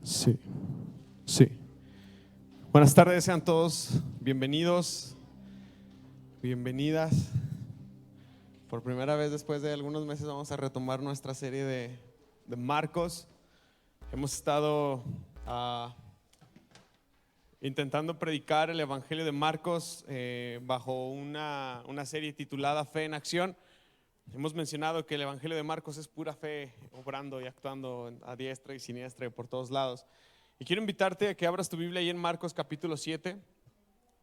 Sí, sí. Buenas tardes, sean todos bienvenidos, bienvenidas. Por primera vez después de algunos meses vamos a retomar nuestra serie de Marcos. Hemos estado intentando predicar el Evangelio de Marcos bajo una serie titulada Fe en Acción. Hemos mencionado que el Evangelio de Marcos es pura fe, obrando y actuando a diestra y siniestra y por todos lados. Y quiero invitarte a que abras tu Biblia ahí en Marcos capítulo 7,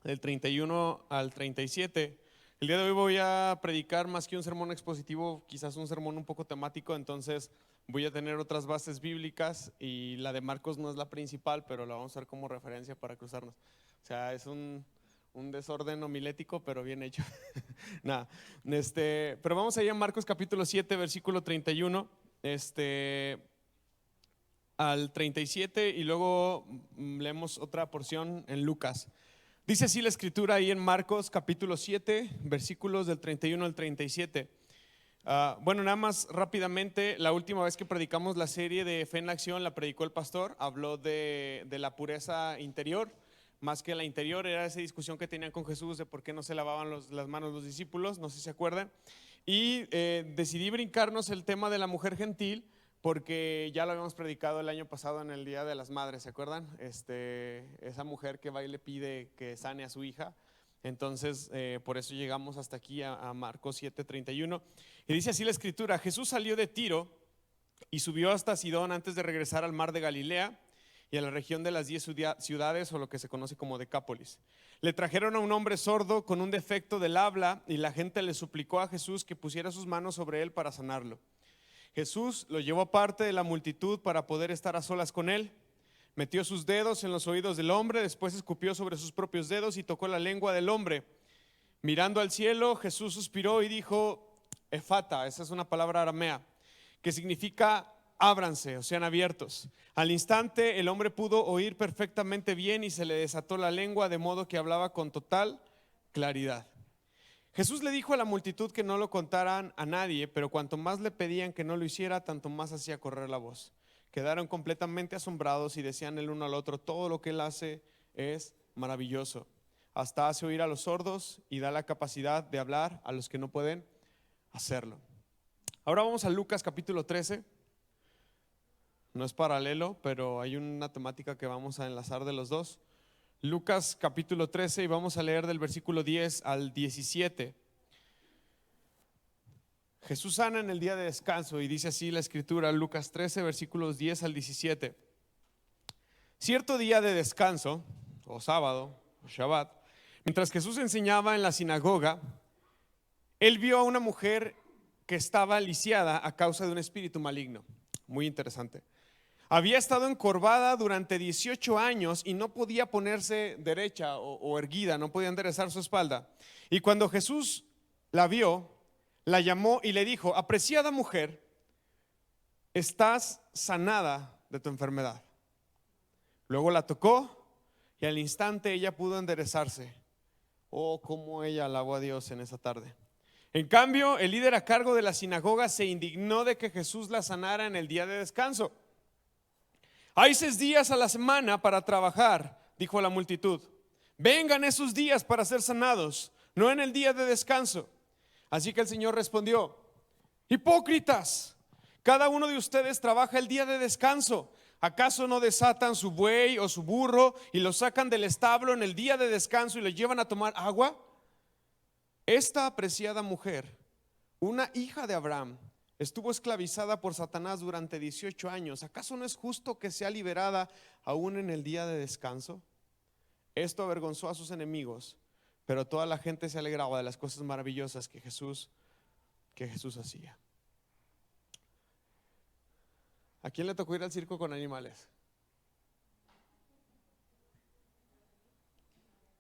del 31 al 37. El día de hoy voy a predicar más que un sermón expositivo, quizás un sermón un poco temático, entonces voy a tener otras bases bíblicas y la de Marcos no es la principal, pero la vamos a usar como referencia para cruzarnos. O sea, es un desorden homilético, pero bien hecho. Nada, pero vamos allá a Marcos capítulo 7, versículo 31 al 37 y luego leemos otra porción en Lucas. Dice así la escritura ahí en Marcos capítulo 7, versículos del 31 al 37. Bueno, nada más rápidamente, la última vez que predicamos la serie de Fe en Acción la predicó el pastor, habló de la pureza interior. Más que la interior, era esa discusión que tenían con Jesús de por qué no se lavaban las manos los discípulos, no sé si se acuerdan. Y decidí brincarnos el tema de la mujer gentil, porque ya lo habíamos predicado el año pasado en el Día de las Madres, ¿se acuerdan? Esa mujer que va y le pide que sane a su hija. Entonces, por eso llegamos hasta aquí a Marcos 7:31. Y dice así la escritura: Jesús salió de Tiro y subió hasta Sidón antes de regresar al mar de Galilea y a la región de las 10 ciudades, o lo que se conoce como Decápolis. Le trajeron a un hombre sordo con un defecto del habla y la gente le suplicó a Jesús que pusiera sus manos sobre él para sanarlo. Jesús lo llevó aparte de la multitud para poder estar a solas con él. Metió sus dedos en los oídos del hombre, después escupió sobre sus propios dedos y tocó la lengua del hombre. Mirando al cielo, Jesús suspiró y dijo: Efata, esa es una palabra aramea, que significa ábranse, o sean abiertos. Al instante el hombre pudo oír perfectamente bien y se le desató la lengua, de modo que hablaba con total claridad. Jesús le dijo a la multitud que no lo contaran a nadie, pero cuanto más le pedían que no lo hiciera, tanto más hacía correr la voz. Quedaron completamente asombrados y decían el uno al otro: todo lo que él hace es maravilloso. Hasta hace oír a los sordos y da la capacidad de hablar a los que no pueden hacerlo. Ahora vamos a Lucas capítulo 13. No es paralelo, pero hay una temática que vamos a enlazar de los dos. Lucas capítulo 13 y vamos a leer del versículo 10 al 17. Jesús sana en el día de descanso y dice así la escritura, Lucas 13 versículos 10 al 17. Cierto día de descanso, o sábado, o Shabbat, mientras Jesús enseñaba en la sinagoga, él vio a una mujer que estaba lisiada a causa de un espíritu maligno. Muy interesante. Había estado encorvada durante 18 años y no podía ponerse derecha o erguida, no podía enderezar su espalda. Y cuando Jesús la vio, la llamó y le dijo: apreciada mujer, estás sanada de tu enfermedad. Luego la tocó y al instante ella pudo enderezarse. Oh, cómo ella alabó a Dios en esa tarde. En cambio, el líder a cargo de la sinagoga se indignó de que Jesús la sanara en el día de descanso. Hay 6 días a la semana para trabajar, dijo la multitud. Vengan esos días para ser sanados, no en el día de descanso. Así que el Señor respondió: hipócritas, cada uno de ustedes trabaja el día de descanso. ¿Acaso no desatan su buey o su burro y lo sacan del establo en el día de descanso y lo llevan a tomar agua? Esta apreciada mujer, una hija de Abraham, estuvo esclavizada por Satanás durante 18 años. ¿Acaso no es justo que sea liberada aún en el día de descanso? Esto avergonzó a sus enemigos, pero toda la gente se alegraba de las cosas maravillosas que Jesús hacía. ¿A quién le tocó ir al circo con animales?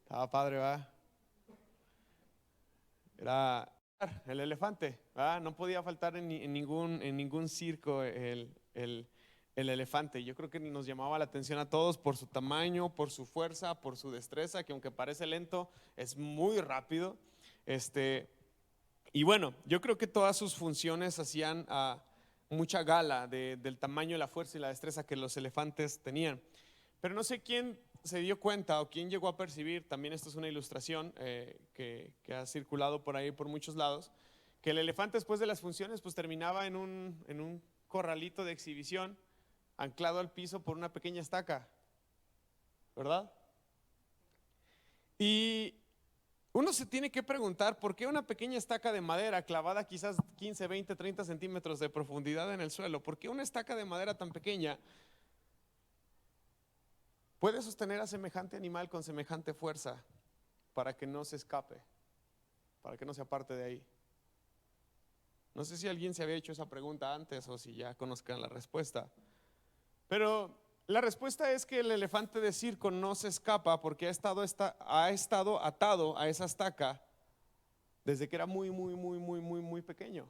Estaba padre, ¿verdad? Era el elefante, ¿verdad? No podía faltar en ningún circo el elefante. Yo creo que nos llamaba la atención a todos por su tamaño, por su fuerza, por su destreza, que aunque parece lento, es muy rápido. Y bueno, yo creo que todas sus funciones hacían mucha gala del tamaño, la fuerza y la destreza que los elefantes tenían. Pero no sé quién se dio cuenta o quién llegó a percibir, también esto es una ilustración que ha circulado por ahí por muchos lados, que el elefante después de las funciones pues terminaba en un corralito de exhibición anclado al piso por una pequeña estaca, ¿verdad? Y uno se tiene que preguntar por qué una pequeña estaca de madera clavada quizás 15, 20, 30 centímetros de profundidad en el suelo, por qué una estaca de madera tan pequeña puede sostener a semejante animal con semejante fuerza para que no se escape, para que no se aparte de ahí. No sé si alguien se había hecho esa pregunta antes o si ya conozcan la respuesta, pero la respuesta es que el elefante de circo no se escapa porque ha estado atado a esa estaca desde que era muy pequeño.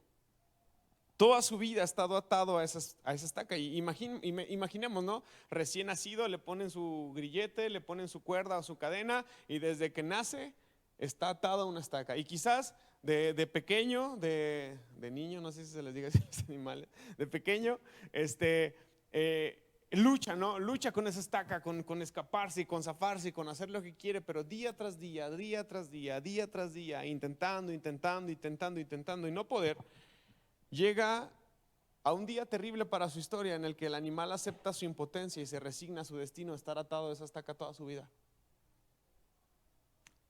Toda su vida ha estado atado a esa estaca. Y imaginemos, ¿no? Recién nacido le ponen su grillete, le ponen su cuerda o su cadena y desde que nace está atado a una estaca. Y quizás de pequeño, de niño, no sé si se les diga así a los animales, de pequeño, lucha, ¿no? Lucha con esa estaca, con escaparse y con zafarse y con hacer lo que quiere, pero día tras día, día tras día, día tras día, intentando y no poder, llega a un día terrible para su historia en el que el animal acepta su impotencia y se resigna a su destino, estar atado a esa estaca toda su vida.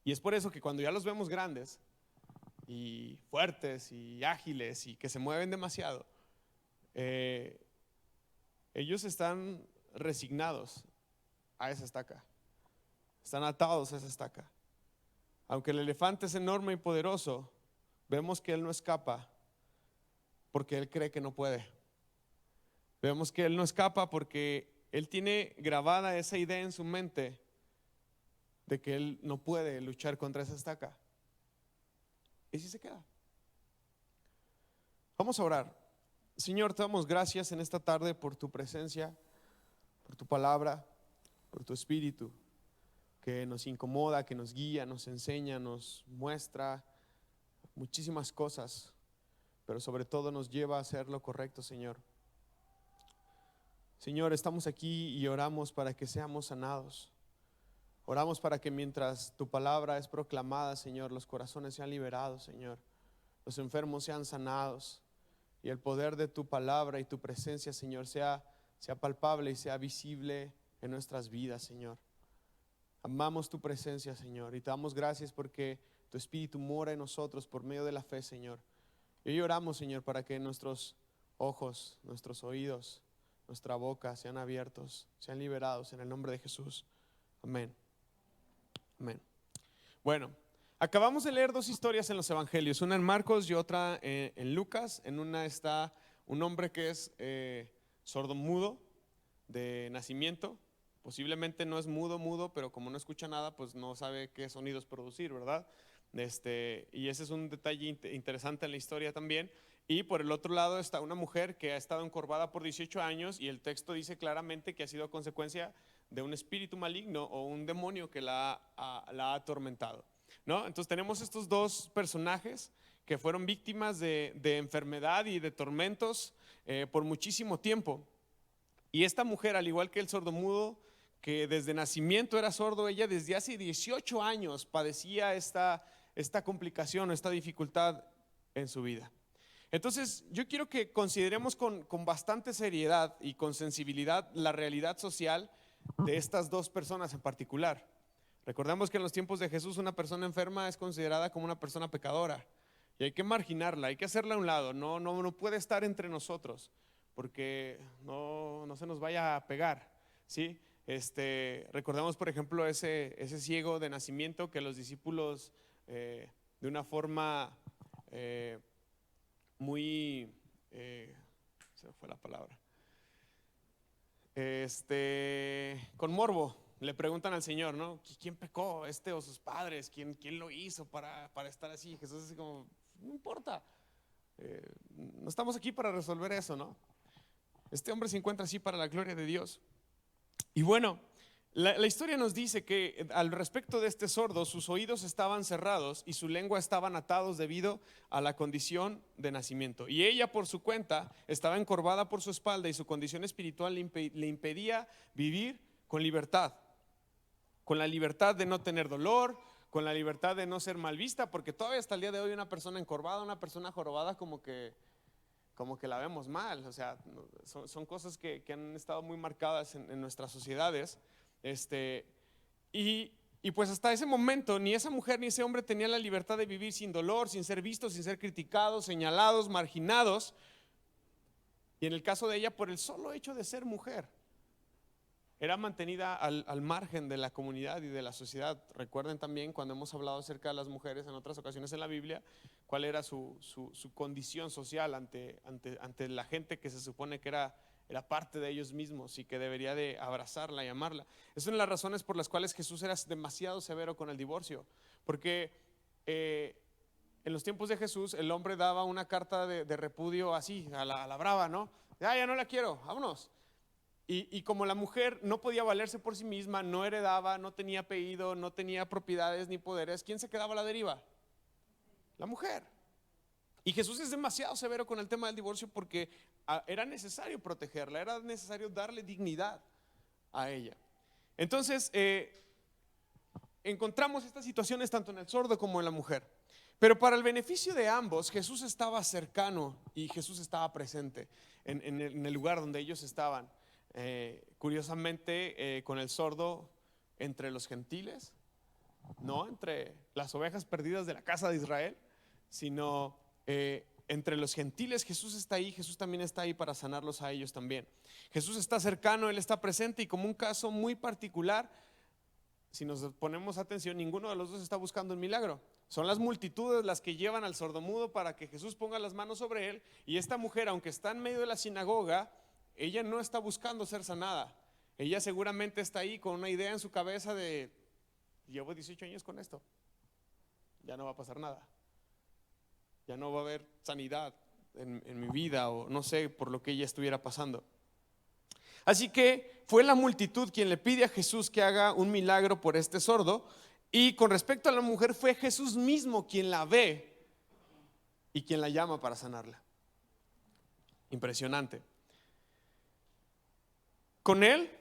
Y es por eso que cuando ya los vemos grandes y fuertes y ágiles y que se mueven demasiado, ellos están resignados a esa estaca, están atados a esa estaca. Aunque el elefante es enorme y poderoso, vemos que él no escapa porque él cree que no puede. Vemos que él no escapa porque él tiene grabada esa idea en su mente de que él no puede luchar contra esa estaca. Y si se queda. Vamos a orar. Señor, te damos gracias en esta tarde por tu presencia, por tu palabra, por tu espíritu que nos incomoda, que nos guía, nos enseña, nos muestra muchísimas cosas, pero sobre todo nos lleva a hacer lo correcto, Señor. Señor, estamos aquí y oramos para que seamos sanados. Oramos para que mientras tu palabra es proclamada, Señor, los corazones sean liberados, Señor, los enfermos sean sanados y el poder de tu palabra y tu presencia, Señor, sea palpable y sea visible en nuestras vidas, Señor. Amamos tu presencia, Señor, y te damos gracias porque tu Espíritu mora en nosotros por medio de la fe, Señor. Y hoy oramos, Señor, para que nuestros ojos, nuestros oídos, nuestra boca sean abiertos, sean liberados en el nombre de Jesús. Amén. Amén. Bueno, acabamos de leer dos historias en los evangelios, una en Marcos y otra en Lucas. En una está un hombre que es sordomudo de nacimiento. Posiblemente no es mudo, pero como no escucha nada, pues no sabe qué sonidos producir, ¿verdad? Y ese es un detalle interesante en la historia también. Y por el otro lado está una mujer que ha estado encorvada por 18 años y el texto dice claramente que ha sido consecuencia de un espíritu maligno o un demonio que la ha atormentado, ¿no? Entonces tenemos estos dos personajes que fueron víctimas de enfermedad y de tormentos por muchísimo tiempo. Y esta mujer, al igual que el sordomudo, que desde nacimiento era sordo, ella desde hace 18 años padecía esta complicación, esta dificultad en su vida. Entonces yo quiero que consideremos con bastante seriedad y con sensibilidad la realidad social de estas dos personas en particular. Recordemos que en los tiempos de Jesús una persona enferma es considerada como una persona pecadora y hay que marginarla, hay que hacerla a un lado, no puede estar entre nosotros porque no se nos vaya a pegar, ¿sí? Recordemos por ejemplo ese ciego de nacimiento que los discípulos de una forma muy, se me fue la palabra, con morbo le preguntan al Señor, ¿no? ¿Quién pecó, o sus padres? ¿Quién lo hizo para estar así? Jesús así como, no importa, no estamos aquí para resolver eso, ¿no? Este hombre se encuentra así para la gloria de Dios. Y bueno, La historia nos dice que al respecto de este sordo, sus oídos estaban cerrados y su lengua estaban atados debido a la condición de nacimiento. Y ella por su cuenta estaba encorvada por su espalda y su condición espiritual le impedía vivir con libertad. Con la libertad de no tener dolor, con la libertad de no ser mal vista, porque todavía hasta el día de hoy una persona encorvada, una persona jorobada como que la vemos mal. O sea, son cosas que han estado muy marcadas en nuestras sociedades. Y pues hasta ese momento ni esa mujer ni ese hombre tenían la libertad de vivir sin dolor, sin ser vistos, sin ser criticados, señalados, marginados. Y en el caso de ella, por el solo hecho de ser mujer, era mantenida al margen de la comunidad y de la sociedad. Recuerden también cuando hemos hablado acerca de las mujeres en otras ocasiones en la Biblia, cuál era su condición social ante la gente que se supone que era parte de ellos mismos y que debería de abrazarla y amarla. Es una de las razones por las cuales Jesús era demasiado severo con el divorcio, porque en los tiempos de Jesús el hombre daba una carta de repudio así, a la brava, ¿no? Ya no la quiero, vámonos. Y como la mujer no podía valerse por sí misma, no heredaba, no tenía apellido, no tenía propiedades ni poderes, ¿quién se quedaba a la deriva? La mujer. Y Jesús es demasiado severo con el tema del divorcio porque era necesario protegerla, era necesario darle dignidad a ella. Entonces, encontramos estas situaciones tanto en el sordo como en la mujer. Pero para el beneficio de ambos, Jesús estaba cercano y Jesús estaba presente en el lugar donde ellos estaban. Curiosamente, con el sordo entre los gentiles, no entre las ovejas perdidas de la casa de Israel, sino entre los gentiles. Jesús está ahí, Jesús también está ahí para sanarlos a ellos también. Jesús está cercano, Él está presente, y como un caso muy particular, si nos ponemos atención, ninguno de los dos está buscando un milagro. Son las multitudes las que llevan al sordomudo para que Jesús ponga las manos sobre él, y esta mujer, aunque está en medio de la sinagoga, ella no está buscando ser sanada. Ella seguramente está ahí con una idea en su cabeza de: llevo 18 años con esto, ya no va a pasar nada, ya no va a haber sanidad en mi vida, o no sé por lo que ella estuviera pasando. Así que fue la multitud quien le pide a Jesús que haga un milagro por este sordo, y con respecto a la mujer fue Jesús mismo quien la ve y quien la llama para sanarla. Impresionante. Con él,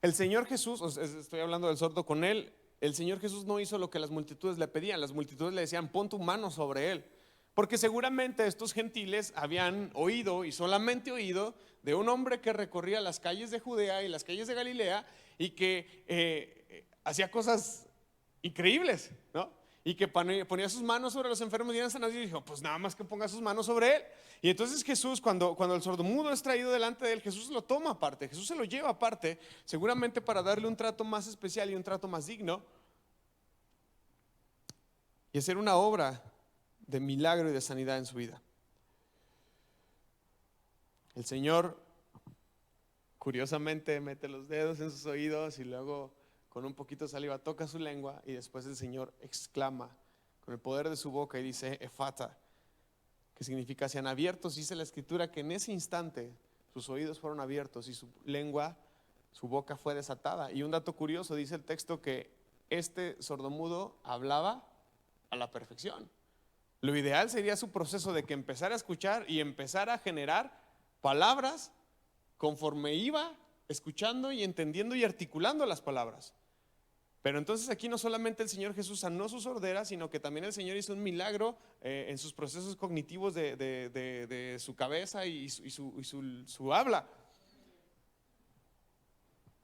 el Señor Jesús, estoy hablando del sordo, con él, el Señor Jesús no hizo lo que las multitudes le pedían. Las multitudes le decían: pon tu mano sobre él, porque seguramente estos gentiles habían oído, y solamente oído, de un hombre que recorría las calles de Judea y las calles de Galilea y que hacía cosas increíbles, ¿no? Y que ponía sus manos sobre los enfermos y eran sanados, y dijo: pues nada más que ponga sus manos sobre él. Y entonces Jesús, cuando el sordomudo es traído delante de él, Jesús lo toma aparte, Jesús se lo lleva aparte, seguramente para darle un trato más especial y un trato más digno, y hacer una obra de milagro y de sanidad en su vida. El Señor curiosamente mete los dedos en sus oídos y luego con un poquito de saliva toca su lengua, y después el Señor exclama con el poder de su boca y dice: Efata, que significa sean abiertos. Dice la Escritura que en ese instante sus oídos fueron abiertos y su lengua, su boca fue desatada. Y un dato curioso, dice el texto que este sordomudo hablaba a la perfección. Lo ideal sería su proceso de que empezara a escuchar y empezara a generar palabras conforme iba escuchando y entendiendo y articulando las palabras. Pero entonces aquí no solamente el Señor Jesús sanó su sordera, sino que también el Señor hizo un milagro en sus procesos cognitivos de su cabeza y su habla.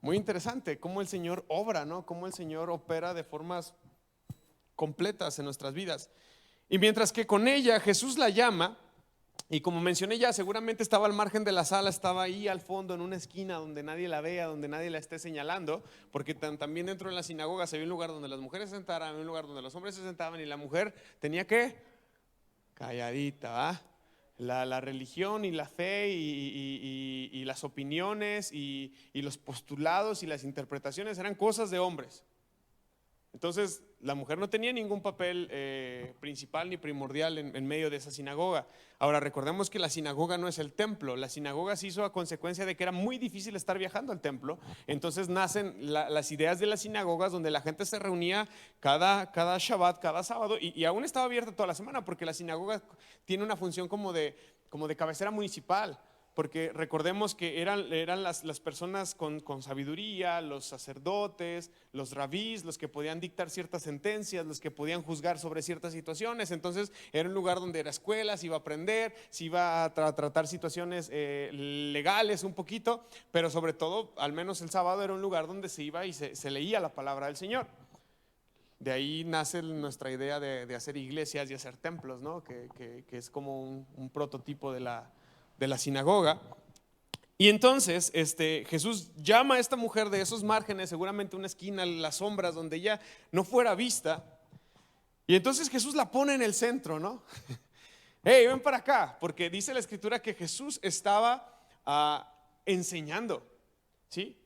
Muy interesante cómo el Señor obra, ¿no? Cómo el Señor opera de formas completas en nuestras vidas. Y mientras que con ella Jesús la llama, y como mencioné ya, seguramente estaba al margen de la sala, estaba ahí al fondo en una esquina donde nadie la vea, donde nadie la esté señalando, porque también dentro de la sinagoga se había un lugar donde las mujeres se sentaran, un lugar donde los hombres se sentaban, y la mujer tenía que calladita, ¿va? La religión y la fe y las opiniones y los postulados y las interpretaciones eran cosas de hombres. Entonces, la mujer no tenía ningún papel principal ni primordial en medio de esa sinagoga. Ahora, recordemos que la sinagoga no es el templo. La sinagoga se hizo a consecuencia de que era muy difícil estar viajando al templo. Entonces nacen las ideas de las sinagogas, donde la gente se reunía cada Shabbat, cada sábado, y aún estaba abierta toda la semana, porque la sinagoga tiene una función como de cabecera municipal. Porque recordemos que eran las personas con sabiduría, los sacerdotes, los rabís, los que podían dictar ciertas sentencias, los que podían juzgar sobre ciertas situaciones. Entonces era un lugar donde era escuela, se iba a aprender, se iba a tratar situaciones legales un poquito, pero sobre todo, al menos el sábado, era un lugar donde se iba y se leía la palabra del Señor. De ahí nace nuestra idea de hacer iglesias y hacer templos, ¿no? Que es como un prototipo de la sinagoga. Y entonces Jesús llama a esta mujer de esos márgenes, seguramente una esquina, las sombras, donde ella no fuera vista. Y entonces Jesús la pone en el centro, ¿no? Hey, ven para acá, porque dice la escritura que Jesús estaba enseñando, ¿sí?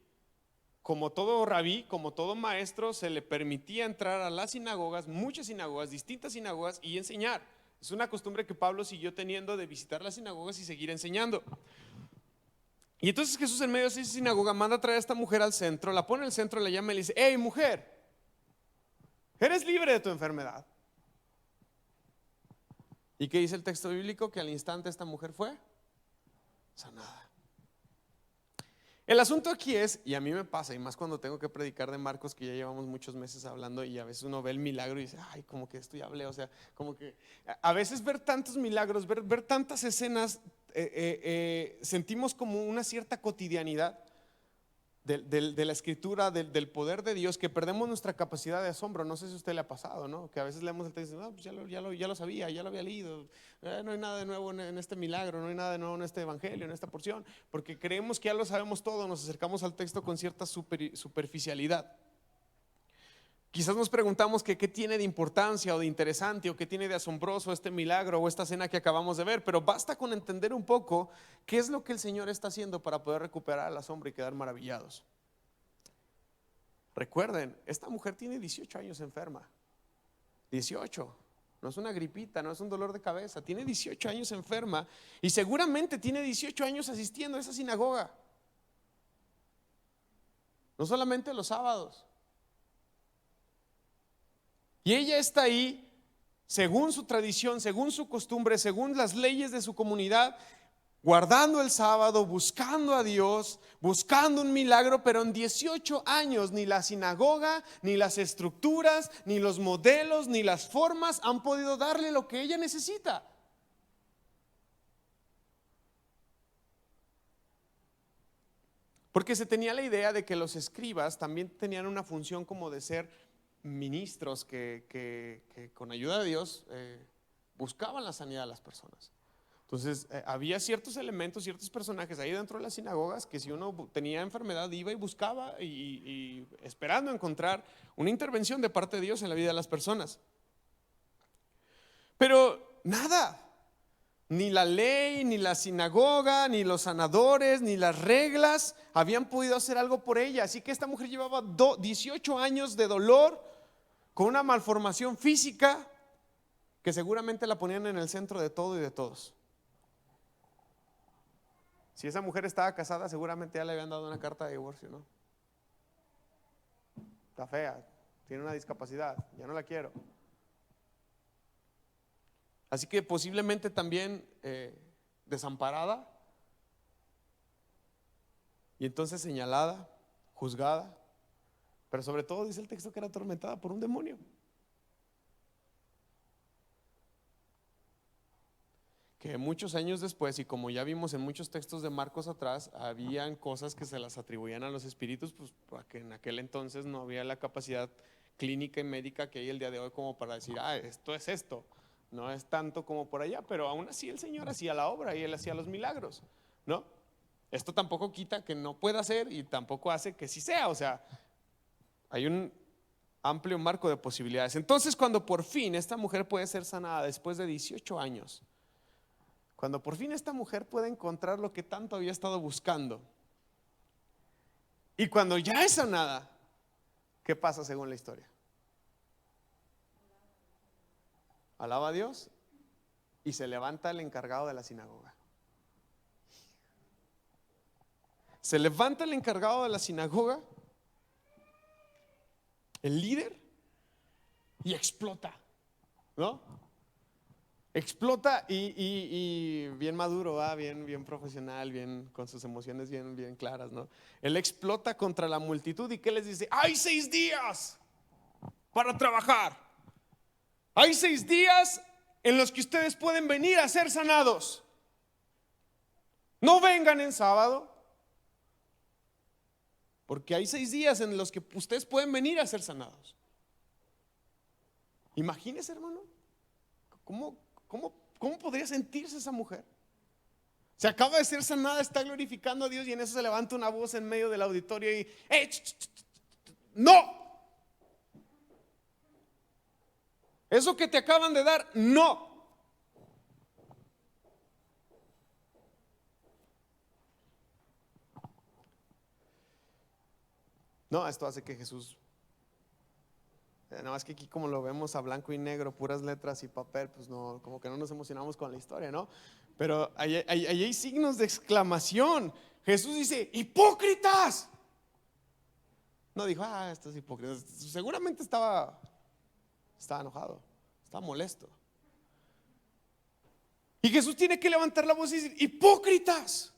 Como todo rabí, como todo maestro, se le permitía entrar a las sinagogas, muchas sinagogas, distintas sinagogas, y enseñar. Es una costumbre que Pablo siguió teniendo, de visitar las sinagogas y seguir enseñando. Y entonces Jesús, en medio de esa sinagoga, manda a traer a esta mujer al centro, la pone en el centro, la llama y le dice: hey, mujer, eres libre de tu enfermedad. ¿Y qué dice el texto bíblico? Que al instante esta mujer fue sanada. El asunto aquí es, y a mí me pasa, y más cuando tengo que predicar de Marcos, que ya llevamos muchos meses hablando, y a veces uno ve el milagro y dice: ay, como que esto ya hablé. O sea, como que a veces ver tantos milagros, ver tantas escenas, sentimos como una cierta cotidianidad de la escritura, del poder de Dios, que perdemos nuestra capacidad de asombro. No sé si a usted le ha pasado, ¿no? Que a veces leemos el texto y decimos: no, pues ya lo sabía, ya lo había leído, no hay nada de nuevo en este milagro, no hay nada de nuevo en este evangelio, en esta porción, porque creemos que ya lo sabemos todo. Nos acercamos al texto con cierta superficialidad. Quizás nos preguntamos que qué tiene de importancia o de interesante, o qué tiene de asombroso este milagro o esta escena que acabamos de ver, pero basta con entender un poco qué es lo que el Señor está haciendo para poder recuperar el asombro y quedar maravillados. Recuerden, esta mujer tiene 18 años enferma. 18, no es una gripita, no es un dolor de cabeza, tiene 18 años enferma, y seguramente tiene 18 años asistiendo a esa sinagoga, no solamente los sábados. Y ella está ahí según su tradición, según su costumbre, según las leyes de su comunidad, guardando el sábado, buscando a Dios, buscando un milagro. Pero en 18 años ni la sinagoga, ni las estructuras, ni los modelos, ni las formas han podido darle lo que ella necesita. Porque se tenía la idea de que los escribas también tenían una función como de ser ministros que con ayuda de Dios buscaban la sanidad de las personas. Entonces había ciertos elementos, ciertos personajes ahí dentro de las sinagogas, que si uno tenía enfermedad iba y buscaba, y esperando encontrar una intervención de parte de Dios en la vida de las personas. Pero nada, ni la ley, ni la sinagoga, ni los sanadores, ni las reglas habían podido hacer algo por ella. Así que esta mujer llevaba 18 años de dolor, con una malformación física que seguramente la ponían en el centro de todo y de todos. Si esa mujer estaba casada, seguramente ya le habían dado una carta de divorcio, ¿no? Está fea, tiene una discapacidad, ya no la quiero. Así que posiblemente también desamparada, y entonces señalada, juzgada, pero sobre todo dice el texto que era atormentada por un demonio. Que muchos años después, y como ya vimos en muchos textos de Marcos atrás, habían cosas que se las atribuían a los espíritus, pues porque en aquel entonces no había la capacidad clínica y médica que hay el día de hoy como para decir: esto es esto. No es tanto como por allá, pero aún así el Señor hacía la obra y Él hacía los milagros, ¿no? Esto tampoco quita que no pueda ser, y tampoco hace que sí sea. O sea, hay un amplio marco de posibilidades. Entonces, cuando por fin esta mujer puede ser sanada después de 18 años, cuando por fin esta mujer puede encontrar lo que tanto había estado buscando, y cuando ya es sanada, ¿qué pasa según la historia? alaba a Dios y se levanta el encargado de la sinagoga. Se levanta el encargado de la sinagoga, el líder, y explota, ¿no? Explota y bien maduro, bien profesional, bien con sus emociones bien claras, ¿no? Él explota contra la multitud y ¿qué les dice? Hay 6 días para trabajar. Hay 6 días en los que ustedes pueden venir a ser sanados. No vengan en sábado, porque hay 6 días en los que ustedes pueden venir a ser sanados. Imagínese, hermano, ¿cómo podría sentirse esa mujer? Se acaba de ser sanada, está glorificando a Dios y en eso se levanta una voz en medio del auditorio y ¡no! Eso que te acaban de dar, no. No, esto hace que Jesús, nada más que aquí como lo vemos a blanco y negro, puras letras y papel, pues no, como que no nos emocionamos con la historia, ¿no? Pero ahí hay signos de exclamación. Jesús dice, hipócritas. No dijo, estos hipócritas. Seguramente estaba enojado, estaba molesto. Y Jesús tiene que levantar la voz y decir, hipócritas.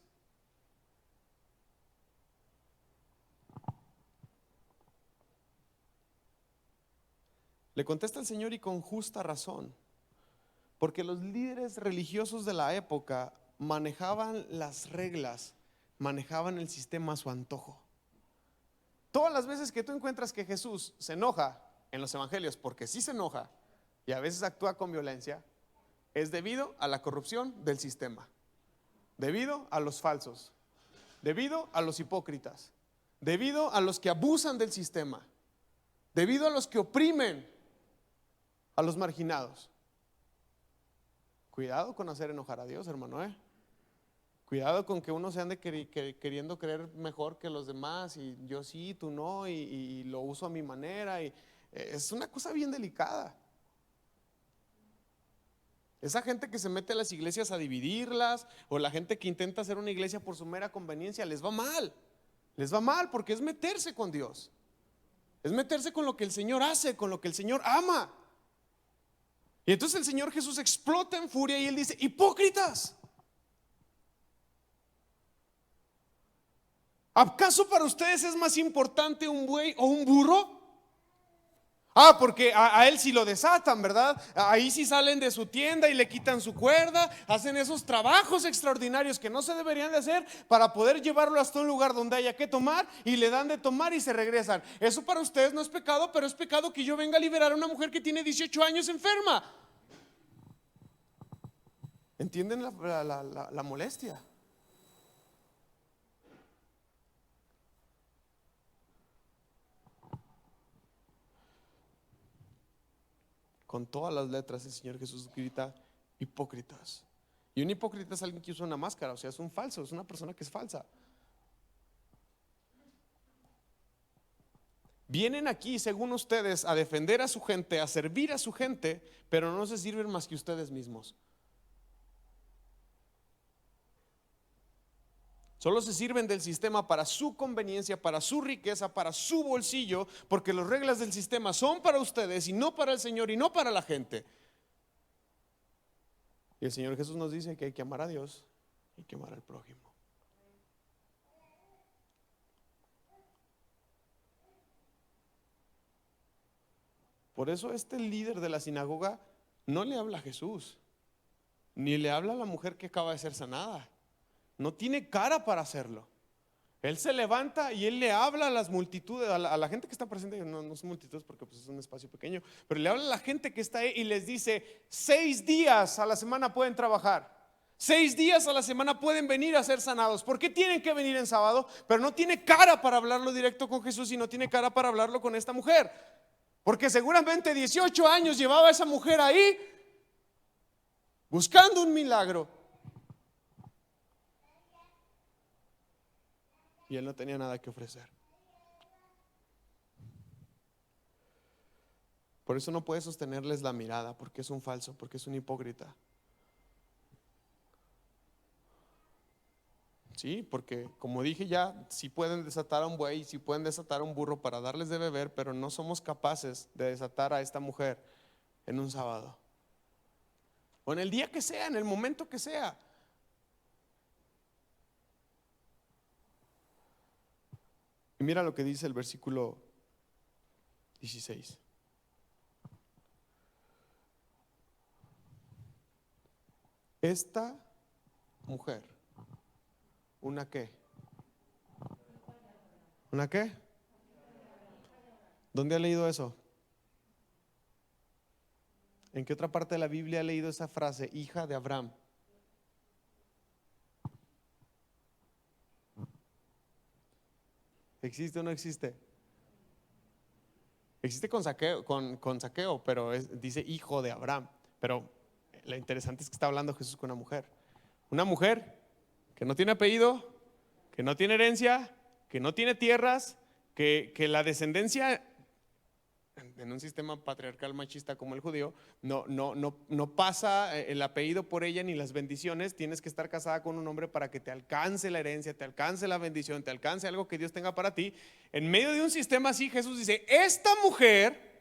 Le contesta el Señor y con justa razón, porque los líderes religiosos de la época manejaban las reglas, manejaban el sistema a su antojo. Todas las veces que tú encuentras que Jesús se enoja en los evangelios, porque sí se enoja y a veces actúa con violencia, es debido a la corrupción del sistema, debido a los falsos, debido a los hipócritas, debido a los que abusan del sistema, debido a los que oprimen a los marginados. Cuidado con hacer enojar a Dios, hermano, Cuidado con que uno se ande queriendo creer mejor que los demás y yo sí, tú no, y lo uso a mi manera y es una cosa bien delicada. Esa gente que se mete a las iglesias a dividirlas, o la gente que intenta hacer una iglesia por su mera conveniencia, les va mal porque es meterse con Dios, es meterse con lo que el Señor hace, con lo que el Señor ama. Y entonces el Señor Jesús explota en furia y Él dice, hipócritas, ¿acaso para ustedes es más importante un buey o un burro? Porque a él sí lo desatan, ¿verdad? Ahí sí salen de su tienda y le quitan su cuerda, hacen esos trabajos extraordinarios que no se deberían de hacer para poder llevarlo hasta un lugar donde haya que tomar y le dan de tomar y se regresan. Eso para ustedes no es pecado, pero es pecado que yo venga a liberar a una mujer que tiene 18 años enferma. ¿Entienden la molestia? Con todas las letras el Señor Jesús grita, hipócritas. Y un hipócrita es alguien que usa una máscara, o sea, es un falso, es una persona que es falsa. Vienen aquí, según ustedes, a defender a su gente, a servir a su gente, pero no se sirven más que ustedes mismos. Solo se sirven del sistema para su conveniencia, para su riqueza, para su bolsillo, porque las reglas del sistema son para ustedes y no para el Señor y no para la gente. Y el Señor Jesús nos dice que hay que amar a Dios y hay que amar al prójimo. Por eso este líder de la sinagoga no le habla a Jesús, ni le habla a la mujer que acaba de ser sanada. No tiene cara para hacerlo. Él se levanta y él le habla a las multitudes, a la gente que está presente. No son multitudes porque pues es un espacio pequeño, pero le habla a la gente que está ahí y les dice: 6 días a la semana pueden trabajar, 6 días a la semana pueden venir a ser sanados. ¿Por qué tienen que venir en sábado? Pero no tiene cara para hablarlo directo con Jesús y no tiene cara para hablarlo con esta mujer, porque seguramente 18 años llevaba esa mujer ahí buscando un milagro. Y él no tenía nada que ofrecer. Por Por eso no puedes sostenerles la mirada, porque es un falso, porque es un hipócrita. Sí, porque como dije ya, sí pueden desatar a un buey, sí pueden desatar a un burro para darles de beber, pero no somos capaces de desatar a esta mujer en un sábado. O en el día que sea, en el momento que sea. Y mira lo que dice el versículo 16. Esta mujer, ¿una qué? ¿Una qué? ¿Dónde ha leído eso? ¿En qué otra parte de la Biblia ha leído esa frase, hija de Abraham? ¿Existe o no existe? Existe con saqueo, con saqueo, pero dice hijo de Abraham. Pero lo interesante es que está hablando Jesús con una mujer. Una mujer que no tiene apellido, que no tiene herencia, que no tiene tierras, que la descendencia en un sistema patriarcal machista como el judío, no pasa el apellido por ella ni las bendiciones. Tienes que estar casada con un hombre para que te alcance la herencia, te alcance la bendición, te alcance algo que Dios tenga para ti. En medio de un sistema así, Jesús dice, esta mujer,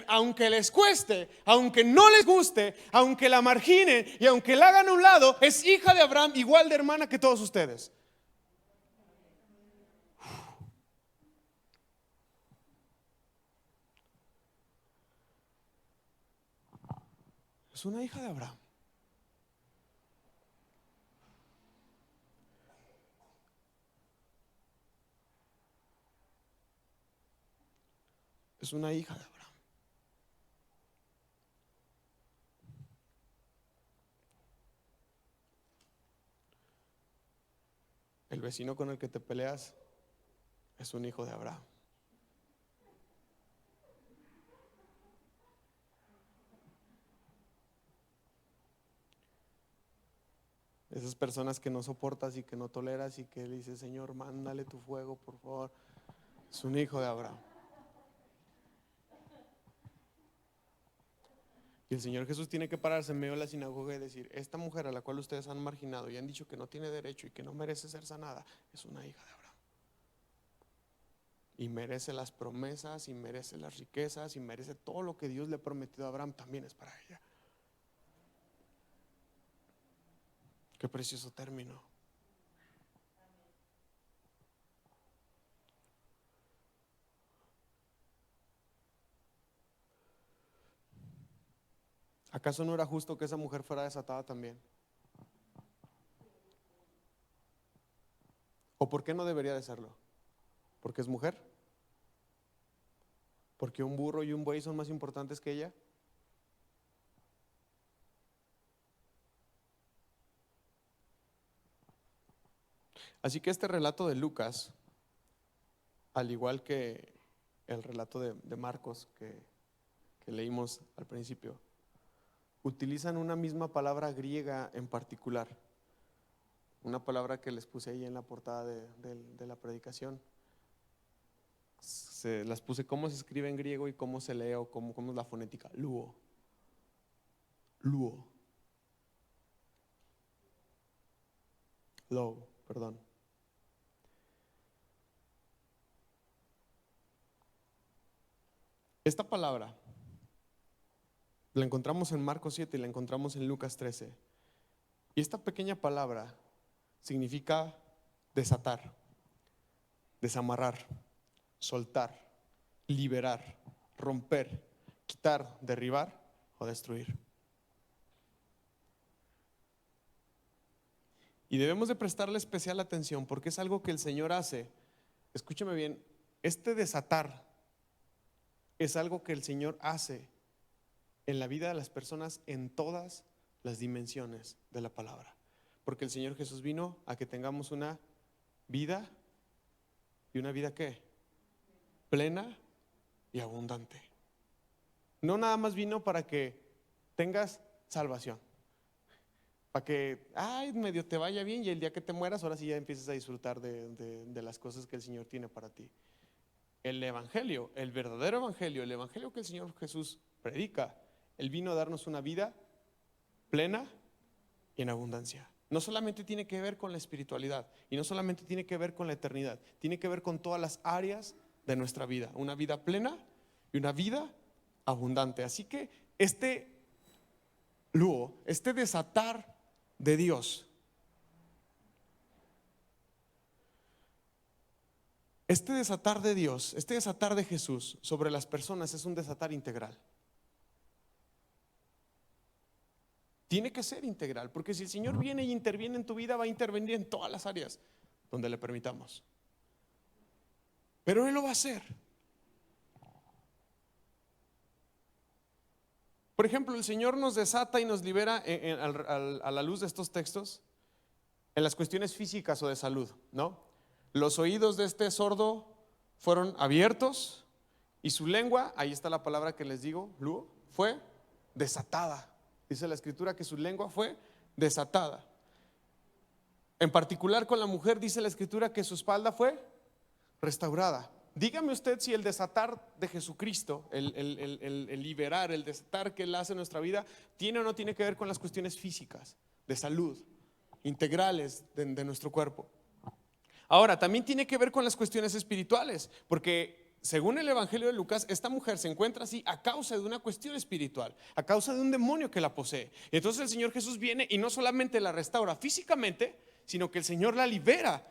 aunque les cueste, aunque no les guste, aunque la marginen y aunque la hagan a un lado, es hija de Abraham, igual de hermana que todos ustedes. Es una hija de Abraham. Es una hija de Abraham. El vecino con el que te peleas es un hijo de Abraham. Esas personas que no soportas y que no toleras y que le dices, Señor, mándale tu fuego, por favor. Es un hijo de Abraham. Y el Señor Jesús tiene que pararse en medio de la sinagoga y decir, esta mujer a la cual ustedes han marginado y han dicho que no tiene derecho y que no merece ser sanada, es una hija de Abraham. Y merece las promesas, y merece las riquezas, y merece todo lo que Dios le ha prometido a Abraham, también es para ella. Qué precioso término. ¿Acaso no era justo que esa mujer fuera desatada también? ¿O por qué no debería de serlo? ¿Porque es mujer? ¿Porque un burro y un buey son más importantes que ella? Así que este relato de Lucas, al igual que el relato de Marcos que leímos al principio, utilizan una misma palabra griega en particular, una palabra que les puse ahí en la portada de la predicación. Las puse cómo se escribe en griego y cómo se lee o cómo es la fonética. Luo. Luo. Lo, perdón. Esta palabra la encontramos en Marcos 7 y la encontramos en Lucas 13. Y esta pequeña palabra significa desatar, desamarrar, soltar, liberar, romper, quitar, derribar o destruir. Y debemos de prestarle especial atención porque es algo que el Señor hace. Escúcheme bien, este desatar es algo que el Señor hace en la vida de las personas en todas las dimensiones de la palabra. Porque el Señor Jesús vino a que tengamos una vida, y una vida ¿qué? Plena y abundante. No nada más vino para que tengas salvación, para que medio te vaya bien y el día que te mueras ahora sí ya empieces a disfrutar de las cosas que el Señor tiene para ti. el evangelio, el verdadero evangelio, el evangelio que el Señor Jesús predica, Él vino a darnos una vida plena y en abundancia. No solamente tiene que ver con la espiritualidad y no solamente tiene que ver con la eternidad, tiene que ver con todas las áreas de nuestra vida, una vida plena y una vida abundante. Así que este desatar de Dios, este desatar de Dios, este desatar de Jesús sobre las personas es un desatar integral. Tiene que ser integral, porque si el Señor viene y interviene en tu vida, va a intervenir en todas las áreas donde le permitamos. Pero Él lo va a hacer. Por ejemplo, el Señor nos desata y nos libera a la luz de estos textos en las cuestiones físicas o de salud, ¿no? Los oídos de este sordo fueron abiertos y su lengua, ahí está la palabra que les digo, luo, fue desatada. Dice la escritura que su lengua fue desatada. En particular con la mujer dice la escritura que su espalda fue restaurada. Dígame usted si el desatar de Jesucristo, el liberar, el desatar que Él hace en nuestra vida, tiene o no tiene que ver con las cuestiones físicas, de salud, integrales de nuestro cuerpo. Ahora, también tiene que ver con las cuestiones espirituales, porque según el Evangelio de Lucas, esta mujer se encuentra así a causa de una cuestión espiritual, a causa de un demonio que la posee. Entonces el Señor Jesús viene y no solamente la restaura físicamente, sino que el Señor la libera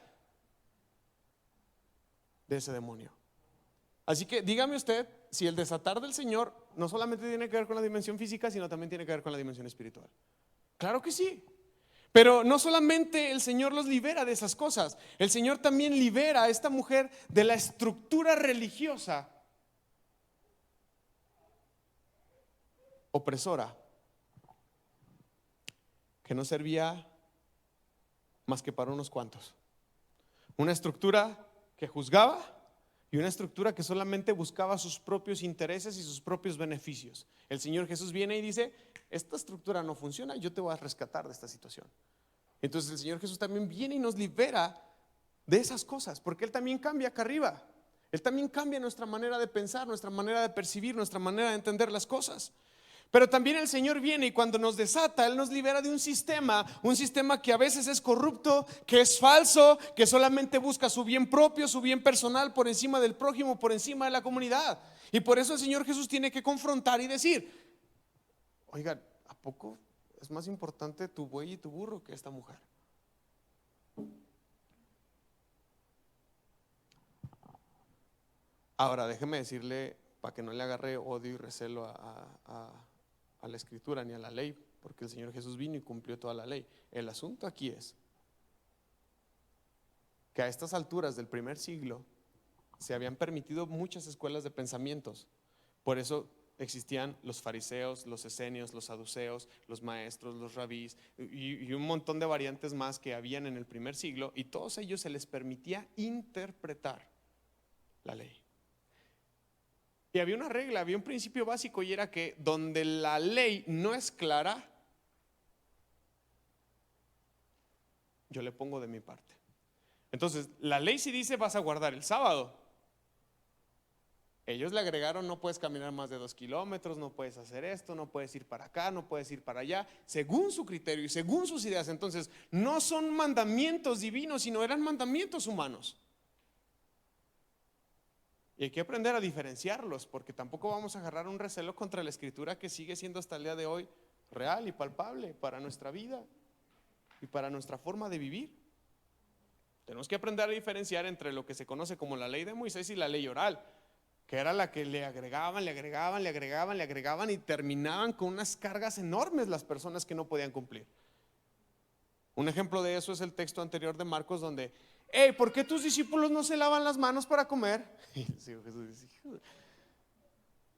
de ese demonio. Así que dígame usted si el desatar del Señor no solamente tiene que ver con la dimensión física, sino también tiene que ver con la dimensión espiritual. Claro que sí. Pero no solamente el Señor los libera de esas cosas, el Señor también libera a esta mujer de la estructura religiosa opresora que no servía más que para unos cuantos. Una estructura que juzgaba y una estructura que solamente buscaba sus propios intereses y sus propios beneficios. El Señor Jesús viene y dice: esta estructura no funciona, yo te voy a rescatar de esta situación. Entonces el Señor Jesús también viene y nos libera de esas cosas, porque Él también cambia acá arriba. Él también cambia nuestra manera de pensar, nuestra manera de percibir, nuestra manera de entender las cosas. Pero también el Señor viene y cuando nos desata, Él nos libera de un sistema que a veces es corrupto, que es falso, que solamente busca su bien propio, su bien personal por encima del prójimo, por encima de la comunidad. Y por eso el Señor Jesús tiene que confrontar y decir: oigan, ¿a poco es más importante tu buey y tu burro que esta mujer? Ahora déjeme decirle, para que no le agarre odio y recelo a la escritura ni a la ley, porque el Señor Jesús vino y cumplió toda la ley. El asunto aquí es que a estas alturas del primer siglo se habían permitido muchas escuelas de pensamientos. Por eso existían los fariseos, los esenios, los saduceos, los maestros, los rabís y un montón de variantes más que habían en el primer siglo, y todos ellos se les permitía interpretar la ley. Y había una regla, había un principio básico, y era que donde la ley no es clara, yo le pongo de mi parte. Entonces, la ley sí dice: vas a guardar el sábado. Ellos le agregaron: no puedes caminar más de 2 kilómetros, no puedes hacer esto, no puedes ir para acá, no puedes ir para allá, según su criterio y según sus ideas. Entonces, no son mandamientos divinos, sino eran mandamientos humanos. Y hay que aprender a diferenciarlos, porque tampoco vamos a agarrar un recelo contra la escritura que sigue siendo hasta el día de hoy real y palpable para nuestra vida y para nuestra forma de vivir. Tenemos que aprender a diferenciar entre lo que se conoce como la ley de Moisés y la ley oral, que era la que le agregaban y terminaban con unas cargas enormes las personas que no podían cumplir. Un ejemplo de eso es el texto anterior de Marcos, donde: hey, ¿por qué tus discípulos no se lavan las manos para comer? Y el Señor Jesús dice: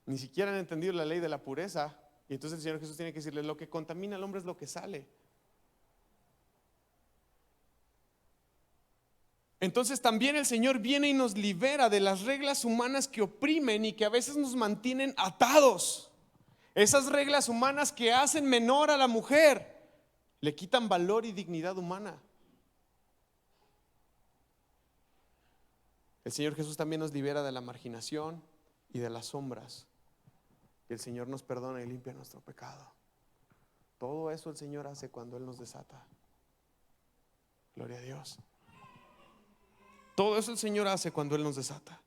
ni siquiera han entendido la ley de la pureza. Y entonces el Señor Jesús tiene que decirles: lo que contamina al hombre es lo que sale. Entonces también el Señor viene y nos libera de las reglas humanas que oprimen y que a veces nos mantienen atados. Esas reglas humanas que hacen menor a la mujer, le quitan valor y dignidad humana. El Señor Jesús también nos libera de la marginación y de las sombras. Y el Señor nos perdona y limpia nuestro pecado. Todo eso el Señor hace cuando Él nos desata. Gloria a Dios. Todo eso el Señor hace cuando Él nos desata.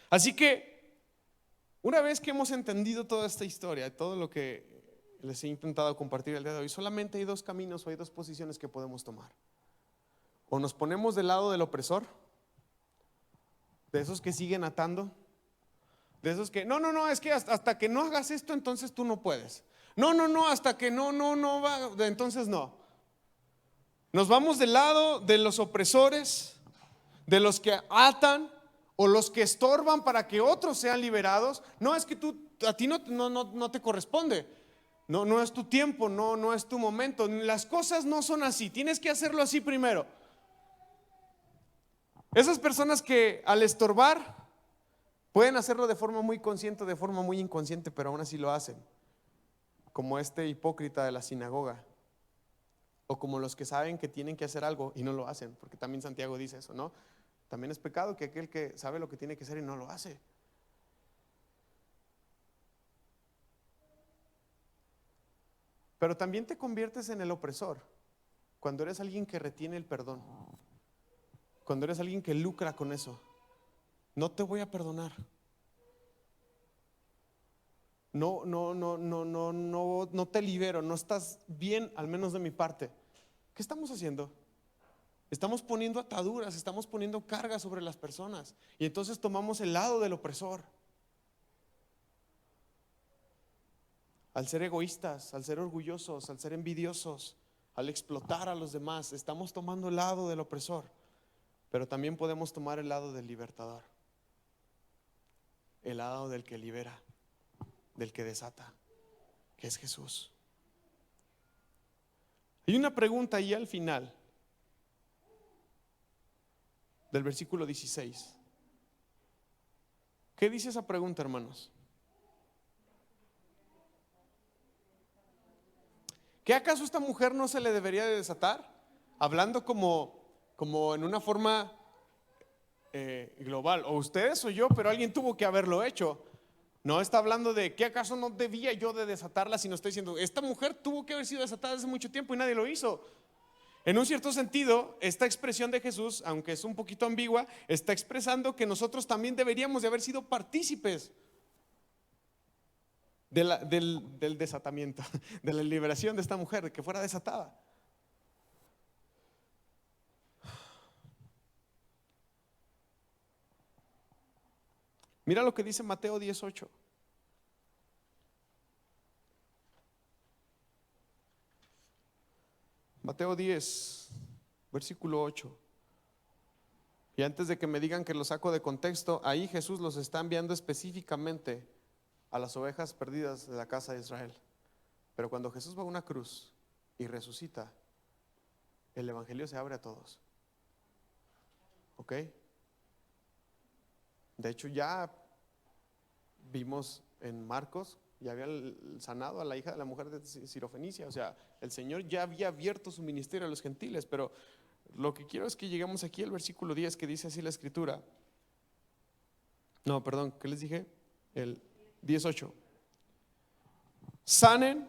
Así que, una vez que hemos entendido toda esta historia, todo lo que les he intentado compartir el día de hoy, solamente hay dos caminos o hay dos posiciones que podemos tomar. O nos ponemos del lado del opresor, de esos que siguen atando, de esos que, no, es que hasta que no hagas esto, entonces tú no puedes. No, hasta que no va, entonces no. Nos vamos del lado de los opresores, de los que atan o los que estorban para que otros sean liberados. No, es que a ti no te corresponde. No es tu tiempo, no es tu momento. Las cosas no son así, tienes que hacerlo así primero. Esas personas que al estorbar pueden hacerlo de forma muy consciente, de forma muy inconsciente, pero aún así lo hacen. Como este hipócrita de la sinagoga, o como los que saben que tienen que hacer algo y no lo hacen, porque también Santiago dice eso, ¿no? También es pecado que aquel que sabe lo que tiene que hacer y no lo hace. Pero también te conviertes en el opresor cuando eres alguien que retiene el perdón, cuando eres alguien que lucra con eso. No te voy a perdonar. No te libero, no estás bien, al menos de mi parte. ¿Qué estamos haciendo? Estamos poniendo ataduras, estamos poniendo cargas sobre las personas. Y entonces tomamos el lado del opresor. Al ser egoístas, al ser orgullosos, al ser envidiosos, al explotar a los demás, estamos tomando el lado del opresor. Pero también podemos tomar el lado del libertador, el lado del que libera, del que desata, que es Jesús. Hay una pregunta ahí al final del versículo 16. ¿Qué dice esa pregunta, hermanos? ¿Qué acaso esta mujer no se le debería de desatar? Hablando como en una forma global, o ustedes o yo, pero alguien tuvo que haberlo hecho. No está hablando de ¿qué acaso no debía yo de desatarla? Sino está diciendo, esta mujer tuvo que haber sido desatada hace mucho tiempo y nadie lo hizo. En un cierto sentido, esta expresión de Jesús, aunque es un poquito ambigua, está expresando que nosotros también deberíamos de haber sido partícipes del desatamiento, de la liberación de esta mujer, de que fuera desatada. Mira lo que dice Mateo 18. Mateo 10, versículo 8. Y antes de que me digan que lo saco de contexto, ahí Jesús los está enviando específicamente a las ovejas perdidas de la casa de Israel. Pero cuando Jesús va a una cruz y resucita, el evangelio se abre a todos. ¿Ok? De hecho, ya vimos en Marcos, ya había sanado a la hija de la mujer de Sirofenicia. O sea, el Señor ya había abierto su ministerio a los gentiles. Pero lo que quiero es que lleguemos aquí al versículo 10, que dice así la escritura. No, perdón, ¿qué les dije? El 18. Sanen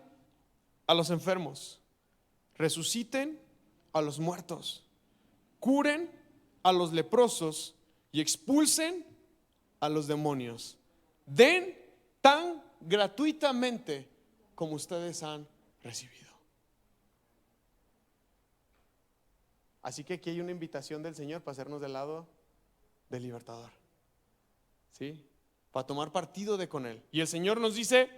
a los enfermos, resuciten a los muertos, curen a los leprosos y expulsen a los demonios. Den tan gratuitamente como ustedes han recibido. Así que aquí hay una invitación del Señor para hacernos del lado del libertador, ¿sí? Para tomar partido de con Él. Y el Señor nos dice: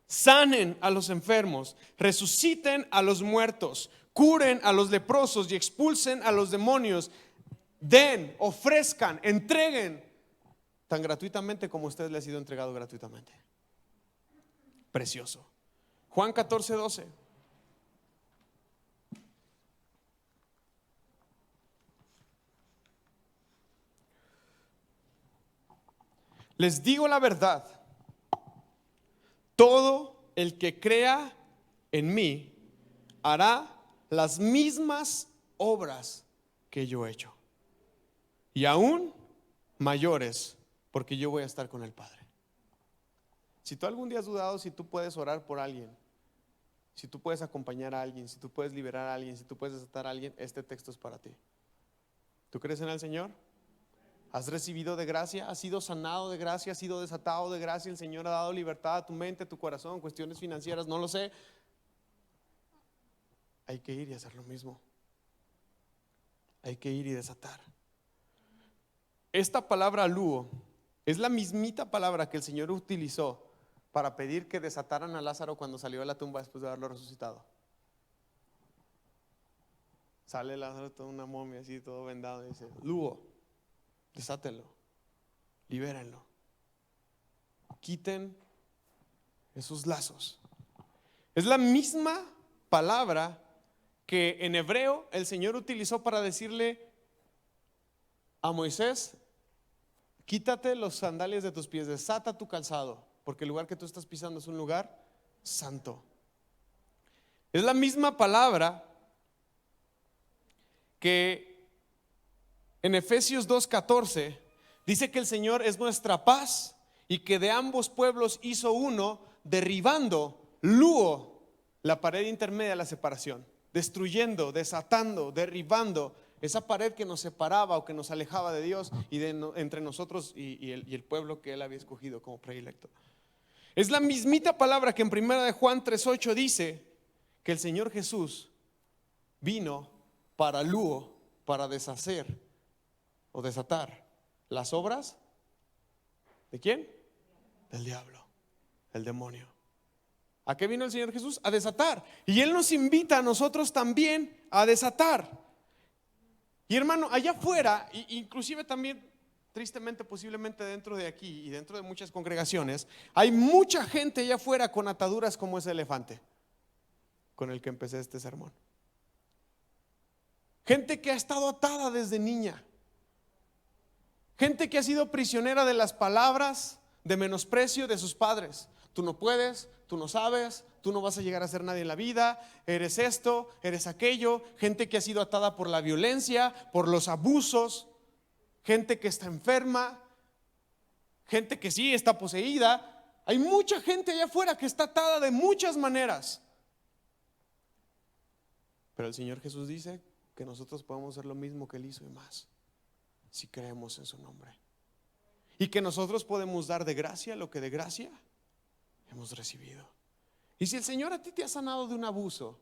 sanen a los enfermos, resuciten a los muertos, curen a los leprosos y expulsen a los demonios. Den, ofrezcan, entreguen tan gratuitamente como a ustedes les ha sido entregado gratuitamente. Precioso. Juan 14, 12. Les digo la verdad, todo el que crea en mí hará las mismas obras que yo he hecho, y aún mayores, porque yo voy a estar con el Padre. Si tú algún día has dudado si tú puedes orar por alguien, si tú puedes acompañar a alguien, si tú puedes liberar a alguien, si tú puedes desatar a alguien, este texto es para ti. ¿Tú crees en el Señor? ¿Has recibido de gracia? ¿Has sido sanado de gracia? ¿Has sido desatado de gracia? El Señor ha dado libertad a tu mente, a tu corazón, cuestiones financieras, no lo sé. Hay que ir y hacer lo mismo. Hay que ir y desatar. Esta palabra luo es la mismita palabra que el Señor utilizó para pedir que desataran a Lázaro cuando salió de la tumba después de haberlo resucitado. Sale Lázaro, toda una momia así, todo vendado, y dice: luo, desátenlo, libérenlo, quiten esos lazos. Es la misma palabra que en hebreo el Señor utilizó para decirle a Moisés: quítate los sandalias de tus pies, desata tu calzado, porque el lugar que tú estás pisando es un lugar santo. Es la misma palabra que en Efesios 2:14 dice que el Señor es nuestra paz y que de ambos pueblos hizo uno, derribando luo, la pared intermedia de la separación, destruyendo, desatando, derribando esa pared que nos separaba o que nos alejaba de Dios y entre nosotros y el pueblo que Él había escogido como predilecto. Es la mismita palabra que en 1 de Juan 3:8 dice que el Señor Jesús vino para luo, para deshacer o desatar las obras ¿de quién? Del diablo, el demonio. ¿A qué vino el Señor Jesús? A desatar. Y Él nos invita a nosotros también a desatar. Y hermano, allá afuera, inclusive también tristemente, posiblemente dentro de aquí y dentro de muchas congregaciones, hay mucha gente allá afuera con ataduras como ese elefante con el que empecé este sermón. Gente que ha estado atada desde niña. Gente que ha sido prisionera de las palabras de menosprecio de sus padres. Tú no puedes, tú no sabes, tú no vas a llegar a ser nadie en la vida, eres esto, eres aquello. Gente que ha sido atada por la violencia, por los abusos. Gente que está enferma. Gente que sí está poseída. Hay mucha gente allá afuera que está atada de muchas maneras. Pero el Señor Jesús dice que nosotros podemos hacer lo mismo que Él hizo y más, si creemos en su nombre. Y que nosotros podemos dar de gracia lo que de gracia hemos recibido. Y si el Señor a ti te ha sanado de un abuso,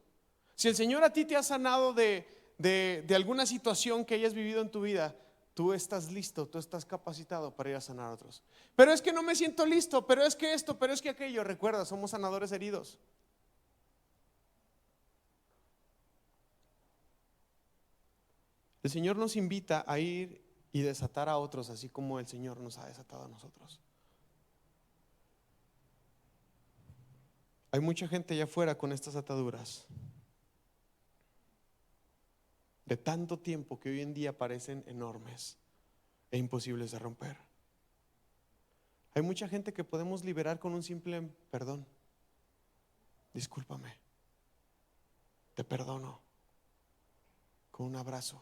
si el Señor a ti te ha sanado de alguna situación que hayas vivido en tu vida, tú estás listo, tú estás capacitado para ir a sanar a otros. Pero es que no me siento listo, pero es que esto, pero es que aquello. Recuerda, somos sanadores heridos. El Señor nos invita a ir y desatar a otros, así como el Señor nos ha desatado a nosotros. Hay mucha gente allá afuera con estas ataduras de tanto tiempo que hoy en día parecen enormes e imposibles de romper. Hay mucha gente que podemos liberar con un simple perdón. Discúlpame, te perdono, con un abrazo,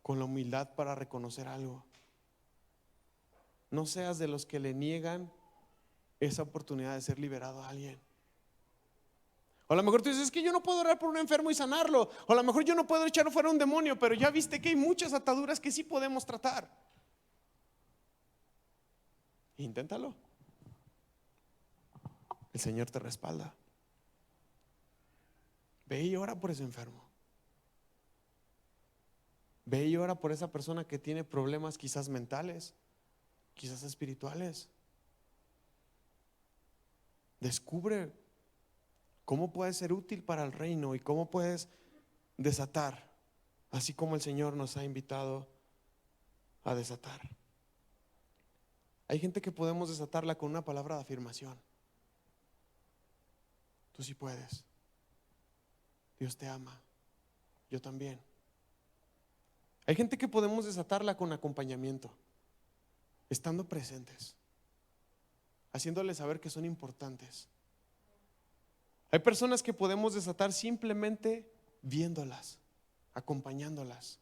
con la humildad para reconocer algo. No seas de los que le niegan esa oportunidad de ser liberado a alguien. O a lo mejor tú dices: es que yo no puedo orar por un enfermo y sanarlo. O a lo mejor yo no puedo echar fuera un demonio. Pero ya viste que hay muchas ataduras que sí podemos tratar. Inténtalo. El Señor te respalda. Ve y ora por ese enfermo. Ve y ora por esa persona que tiene problemas quizás mentales, quizás espirituales. Descubre cómo puedes ser útil para el reino y cómo puedes desatar, así como el Señor nos ha invitado a desatar. Hay gente que podemos desatarla con una palabra de afirmación. Tú sí puedes. Dios te ama. Yo también. Hay gente que podemos desatarla con acompañamiento, estando presentes, haciéndoles saber que son importantes. Hay personas que podemos desatar simplemente viéndolas, acompañándolas,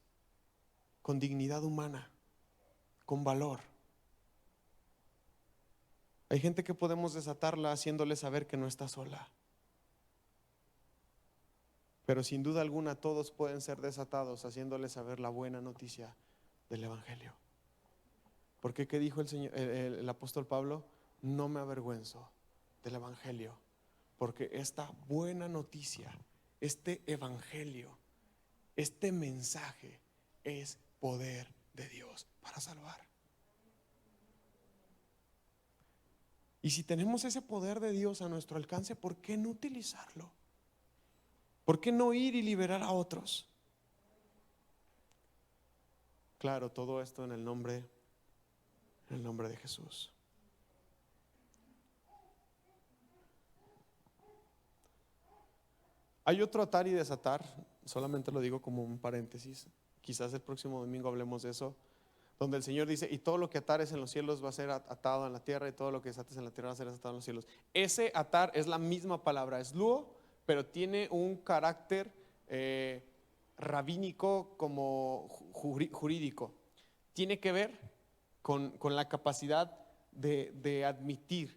con dignidad humana. con valor. Hay gente que podemos desatarla haciéndole saber que no está sola. Pero sin duda alguna todos pueden ser desatados haciéndole saber la buena noticia del Evangelio. Porque ¿qué dijo el apóstol Pablo? No me avergüenzo del Evangelio, porque esta buena noticia, este Evangelio, este mensaje es poder de Dios para salvar. Y si tenemos ese poder de Dios a nuestro alcance, ¿por qué no utilizarlo? ¿Por qué no ir y liberar a otros? Claro, todo esto en el nombre de Jesús. Hay otro atar y desatar, solamente lo digo como un paréntesis. Quizás el próximo domingo hablemos de eso, donde el Señor dice: y todo lo que atares en los cielos va a ser atado en la tierra, y todo lo que desates en la tierra va a ser atado en los cielos. Ese atar es la misma palabra, es luo, pero tiene un carácter rabínico como jurídico. Tiene que ver con la capacidad de admitir,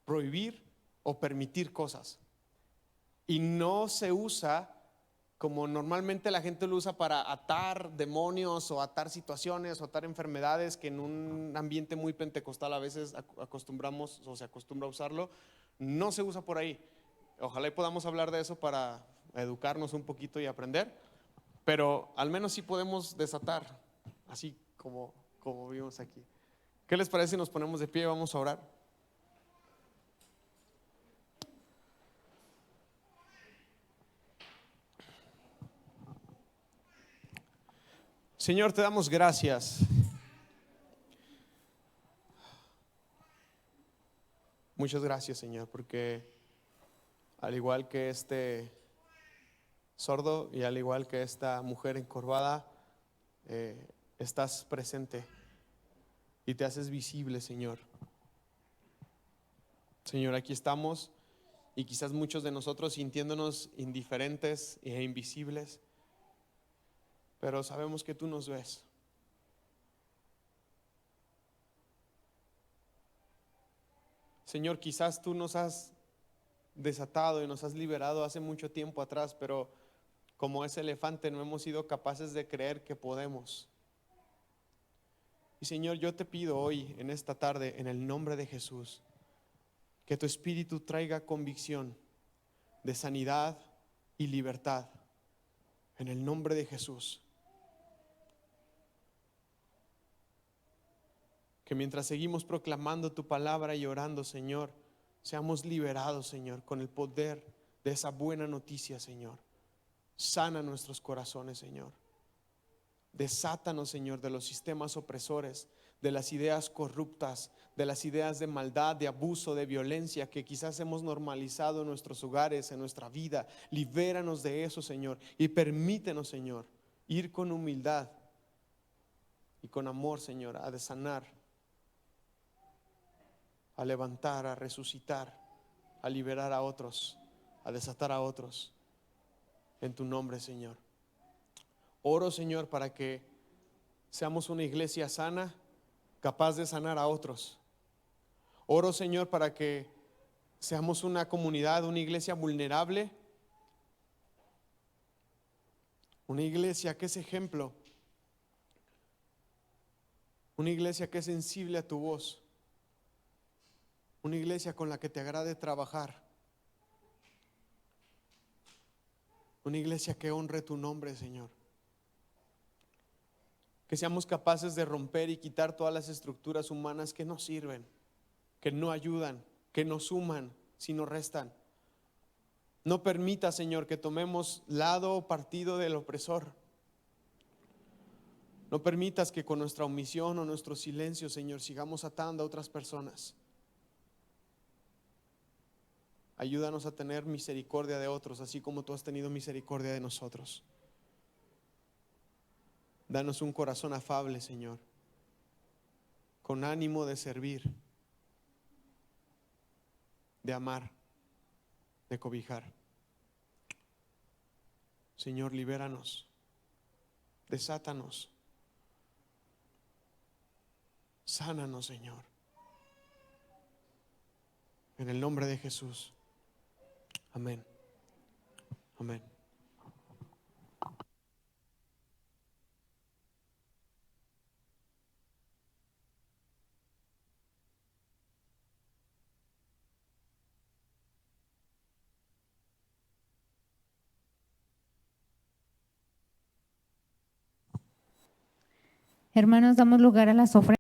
prohibir o permitir cosas. Y no se usa como normalmente la gente lo usa para atar demonios o atar situaciones o atar enfermedades, que en un ambiente muy pentecostal a veces acostumbramos o se acostumbra a usarlo. No se usa por ahí. Ojalá y podamos hablar de eso para educarnos un poquito y aprender, pero al menos sí podemos desatar, así como vimos aquí. ¿Qué les parece si nos ponemos de pie y vamos a orar? Señor, te damos gracias. Muchas gracias, Señor, porque al igual que este sordo y al igual que esta mujer encorvada, estás presente y te haces visible, Señor. Señor, aquí estamos y quizás muchos de nosotros sintiéndonos indiferentes e invisibles, pero sabemos que tú nos ves. Señor, quizás tú nos has desatado y nos has liberado hace mucho tiempo atrás, pero como ese elefante no hemos sido capaces de creer que podemos. Y Señor, yo te pido hoy, en esta tarde, en el nombre de Jesús, que tu Espíritu traiga convicción de sanidad y libertad, en el nombre de Jesús. Que mientras seguimos proclamando tu palabra y orando, Señor, seamos liberados, Señor, con el poder de esa buena noticia, Señor. Sana nuestros corazones, Señor. Desátanos, Señor, de los sistemas opresores, de las ideas corruptas, de las ideas de maldad, de abuso, de violencia que quizás hemos normalizado en nuestros hogares, en nuestra vida. Libéranos de eso, Señor, y permítenos, Señor, ir con humildad y con amor, Señor, a desanar, a levantar, a resucitar, a liberar a otros, a desatar a otros, en tu nombre, Señor. Oro, Señor, para que seamos una iglesia sana, capaz de sanar a otros. Oro, Señor, para que seamos una comunidad, una iglesia vulnerable, una iglesia que es ejemplo, una iglesia que es sensible a tu voz, una iglesia con la que te agrade trabajar, una iglesia que honre tu nombre, Señor. Que seamos capaces de romper y quitar todas las estructuras humanas que no sirven, que no ayudan, que no suman, sino restan. No permita, Señor, que tomemos lado o partido del opresor. No permitas que con nuestra omisión o nuestro silencio, Señor, sigamos atando a otras personas. Ayúdanos a tener misericordia de otros, así como tú has tenido misericordia de nosotros. Danos un corazón afable, Señor, con ánimo de servir, de amar, de cobijar. Señor, libéranos, desátanos. Sánanos, Señor. En el nombre de Jesús. Amén. Amén. Hermanos, damos lugar a las ofrendas.